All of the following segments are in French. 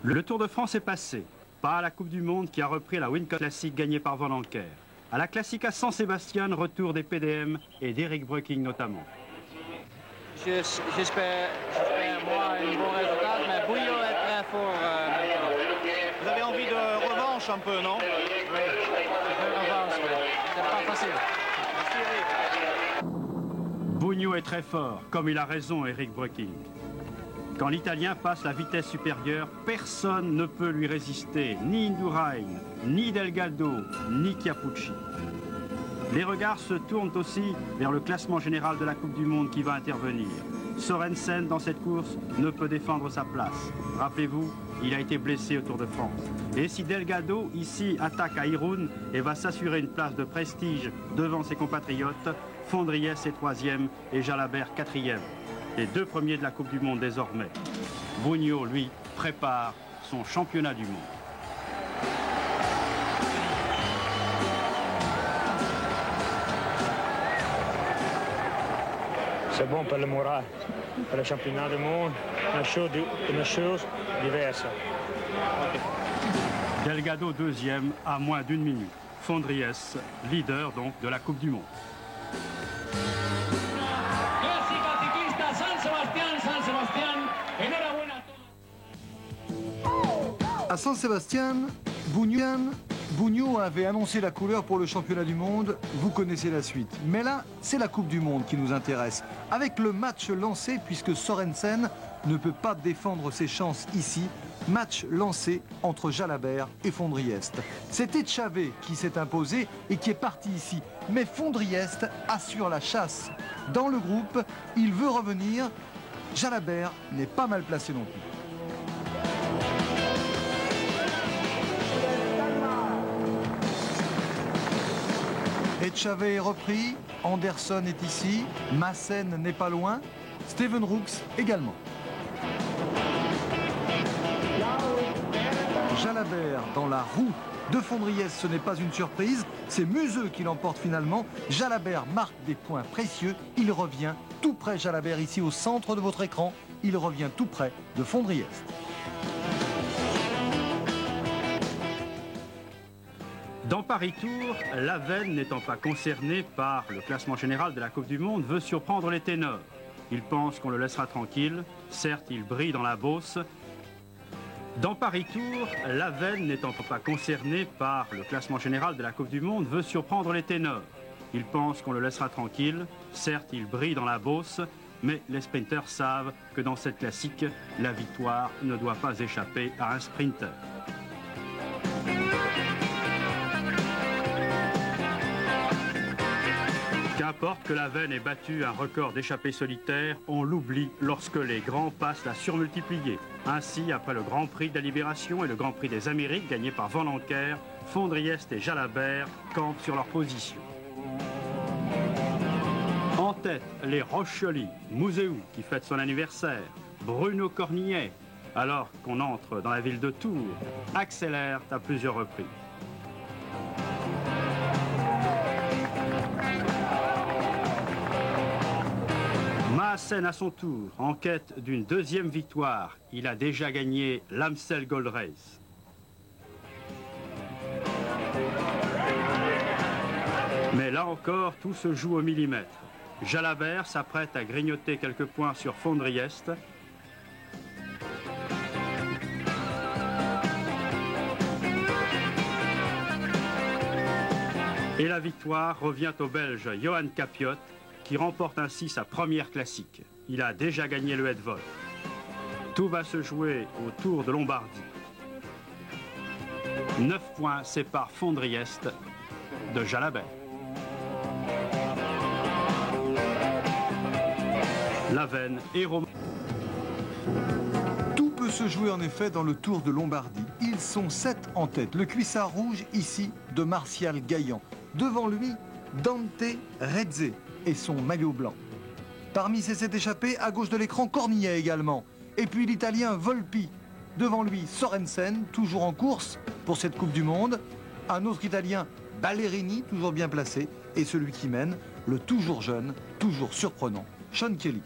Le Tour de France est passé. Pas à la Coupe du Monde qui a repris la Winco Classic gagnée par Van Anker. À la Classique à San Sebastian, retour des PDM et d'Eric Breking notamment. J'espère moi un bon résultat, mais Bouillot est très fort maintenant. Vous avez envie de revanche un peu, non? Oui, de revanche, mais c'est pas facile. Bugno est très fort, comme il a raison Eric Breking. Quand l'Italien passe la vitesse supérieure, personne ne peut lui résister, ni Indurain, ni Delgado, ni Chiappucci. Les regards se tournent aussi vers le classement général de la Coupe du Monde qui va intervenir. Sorensen, dans cette course, ne peut défendre sa place. Rappelez-vous, il a été blessé au Tour de France. Et si Delgado, ici, attaque à Irún et va s'assurer une place de prestige devant ses compatriotes, Fondriès est 3e et Jalabert 4e. Les deux premiers de la Coupe du Monde désormais. Bugno, lui, prépare son championnat du monde. C'est bon pour le moral, pour le championnat du monde, une chose diverse. Delgado 2e à moins d'1 minute. Fondriès, leader donc de la Coupe du Monde. À San Sebastian, Bugno avait annoncé la couleur pour le championnat du monde. Vous connaissez la suite. Mais là, c'est la Coupe du Monde qui nous intéresse. Avec le match lancé, puisque Sorensen ne peut pas défendre ses chances ici. Match lancé entre Jalabert et Fondriest. C'était Chavé qui s'est imposé et qui est parti ici. Mais Fondriest assure la chasse. Dans le groupe, il veut revenir. Jalabert n'est pas mal placé non plus. Chavé est repris, Anderson est ici, Maassen n'est pas loin, Steven Rooks également. Jalabert dans la roue de Fondriès, ce n'est pas une surprise, c'est Museux qui l'emporte finalement. Jalabert marque des points précieux, il revient tout près, Jalabert ici au centre de votre écran, il revient tout près de Fondriès. Dans Paris-Tours, Lavenne, n'étant pas concerné par le classement général de la Coupe du Monde, veut surprendre les ténors. Il pense qu'on le laissera tranquille. Certes, il brille dans la Beauce. Dans Paris-Tours, Lavenne, n'étant pas concerné par le classement général de la Coupe du Monde, veut surprendre les ténors. Il pense qu'on le laissera tranquille. Certes, il brille dans la Beauce, mais les sprinters savent que dans cette classique, la victoire ne doit pas échapper à un sprinter. Qu'importe que Lavenne ait battu un record d'échappée solitaire, on l'oublie lorsque les grands passent la surmultiplier. Ainsi, après le Grand Prix de la Libération et le Grand Prix des Amériques gagné par Van Anker, Fondriest et Jalabert campent sur leur position. En tête, les Rochely, Museu qui fête son anniversaire, Bruno Cornillet, alors qu'on entre dans la ville de Tours, accélèrent à plusieurs reprises. Maassen à son tour, en quête d'une deuxième victoire. Il a déjà gagné l'Amstel Gold Race. Mais là encore, tout se joue au millimètre. Jalabert s'apprête à grignoter quelques points sur Fondriest. Et la victoire revient au Belge Johan Capiot, qui remporte ainsi sa première classique. Il a déjà gagné le Hedvol. Tout va se jouer au Tour de Lombardie. 9 points séparent Fondriest de Jalabert. Lavenne et Romain. Tout peut se jouer en effet dans le Tour de Lombardie. Ils sont 7 en tête. Le cuissard rouge ici de Martial Gaillan. Devant lui, Dante Redze et son maillot blanc. Parmi ces 7 échappés, à gauche de l'écran, Cornillet également. Et puis l'Italien Volpi. Devant lui, Sorensen, toujours en course pour cette Coupe du Monde. Un autre Italien, Ballerini, toujours bien placé. Et celui qui mène, le toujours jeune, toujours surprenant, Sean Kelly.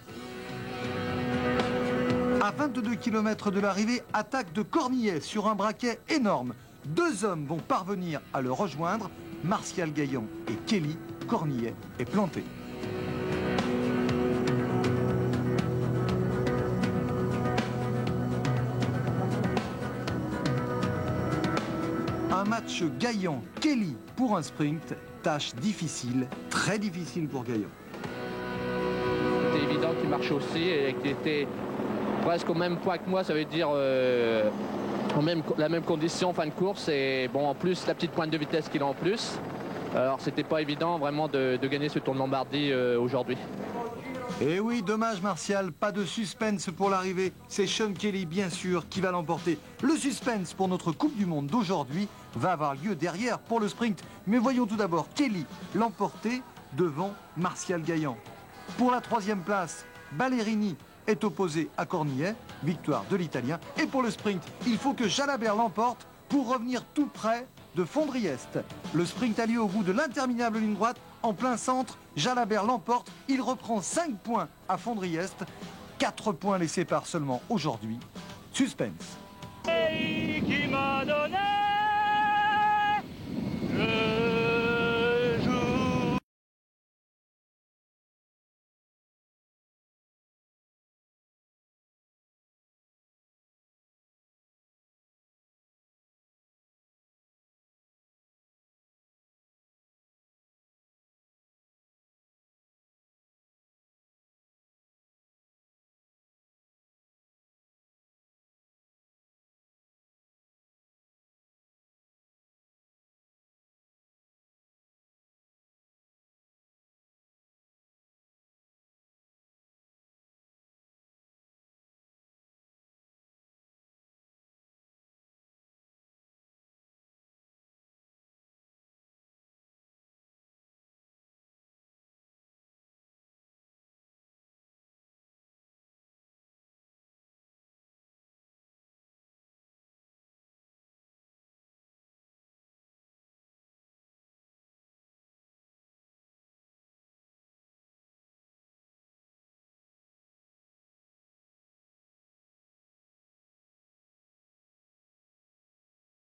À 22 km de l'arrivée, attaque de Cornillet sur un braquet énorme. 2 hommes vont parvenir à le rejoindre, Martial Gaillan et Kelly. Cornillet est planté. Un match Gaillan-Kelly pour un sprint, tâche difficile, très difficile pour Gaillan. C'était évident qu'il marchait aussi et qu'il était presque au même poids que moi, ça veut dire la même condition fin de course. Et bon, en plus, la petite pointe de vitesse qu'il a en plus. Alors, c'était pas évident vraiment de gagner ce Tour de Lombardie aujourd'hui. Et oui, dommage Martial, pas de suspense pour l'arrivée. C'est Sean Kelly, bien sûr, qui va l'emporter. Le suspense pour notre Coupe du Monde d'aujourd'hui va avoir lieu derrière pour le sprint. Mais voyons tout d'abord Kelly l'emporter devant Martial Gaillan. Pour la 3e place, Ballerini est opposé à Cornillet, victoire de l'Italien. Et pour le sprint, il faut que Jalabert l'emporte pour revenir tout près de Fondriest. Le sprint a lieu au bout de l'interminable ligne droite, en plein centre. Jalabert l'emporte, il reprend 5 points à Fondriest. 4 points les séparent seulement aujourd'hui. Suspense.